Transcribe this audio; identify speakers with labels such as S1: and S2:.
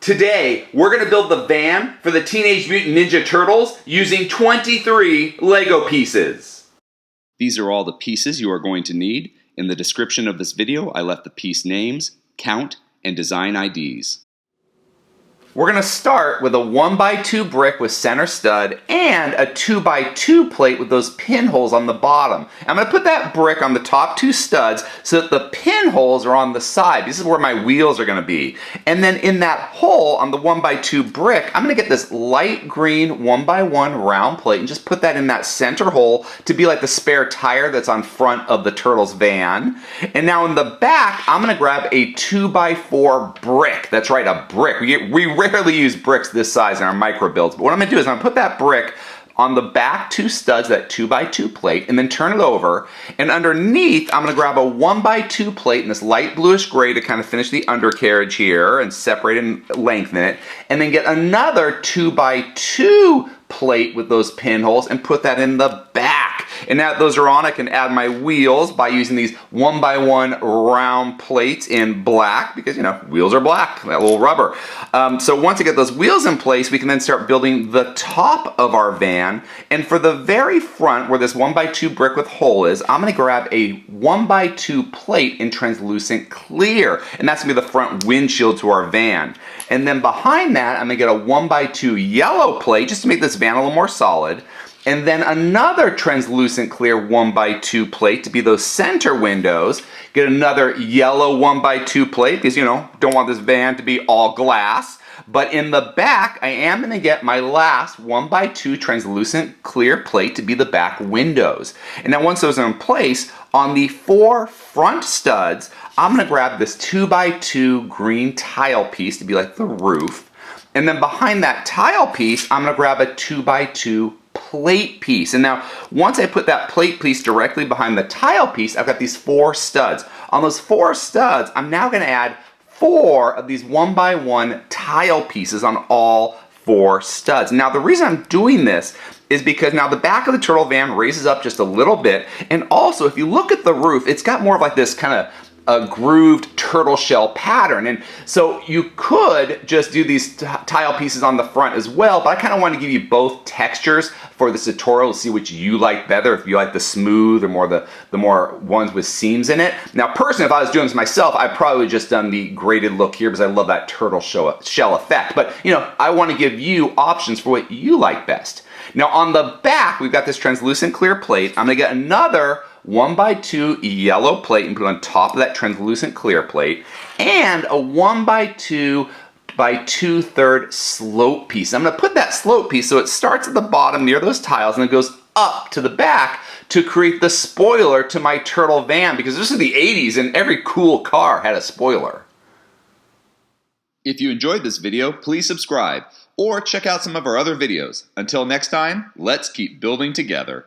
S1: Today, we're going to build the van for the Teenage Mutant Ninja Turtles using 23 Lego pieces.
S2: These are all the pieces you are going to need. In the description of this video, I left the piece names, count, and design IDs.
S1: We're going to start with a 1x2 brick with center stud and a 2x2 plate with those pinholes on the bottom. I'm going to put that brick on the top two studs so that the pinholes are on the side. This is where my wheels are going to be. And then in that hole on the 1x2 brick, I'm going to get this light green 1x1 round plate and just put that in that center hole to be like the spare tire that's on front of the Turtles van. And now in the back, I'm going to grab a 2x4 brick. That's right, a brick. We rarely use bricks this size in our micro builds, but what I'm going to do is I'm going to put that brick on the back two studs, that 2x2 plate, and then turn it over, and underneath I'm going to grab a 1x2 plate in this light bluish gray to kind of finish the undercarriage here and separate and lengthen it, and then get another 2x2 plate with those pinholes and put that in the back. And now that those are on, I can add my wheels by using these 1x1 round plates in black because, you know, wheels are black, that little rubber. So once I get those wheels in place, we can then start building the top of our van. And for the very front, where this 1x2 brick with hole is, I'm going to grab a 1x2 plate in translucent clear. And that's going to be the front windshield to our van. And then behind that, I'm going to get a 1x2 yellow plate just to make this van a little more solid. And then another translucent clear 1x2 plate to be those center windows. Get another yellow 1x2 plate because, you know, don't want this van to be all glass. But in the back, I am going to get my last 1x2 translucent clear plate to be the back windows. And now once those are in place, on the four front studs, I'm going to grab this 2x2 green tile piece to be like the roof. And then behind that tile piece, I'm going to grab a 2x2 plate piece. And now once I put that plate piece directly behind the tile piece, I've got these four studs. On those four studs, I'm now going to add four of these 1x1 tile pieces on all four studs. Now the reason I'm doing this is because now the back of the turtle van raises up just a little bit, and also if you look at the roof, it's got more of like this kind of a grooved turtle shell pattern, and so you could just do these tile pieces on the front as well, but I kind of want to give you both textures for this tutorial to see which you like better, if you like the smooth or more the more ones with seams in it. Now personally, if I was doing this myself, I'd probably just done the graded look here because I love that turtle shell effect, but you know, I want to give you options for what you like best. Now on the back, we've got this translucent clear plate. I'm going to get another 1x2 yellow plate and put it on top of that translucent clear plate, and a 1x2 by 2/3 slope piece. I'm going to put that slope piece so it starts at the bottom near those tiles and it goes up to the back to create the spoiler to my turtle van, because this is the 80s and every cool car had a spoiler.
S2: If you enjoyed this video, please subscribe or check out some of our other videos. Until next time, let's keep building together.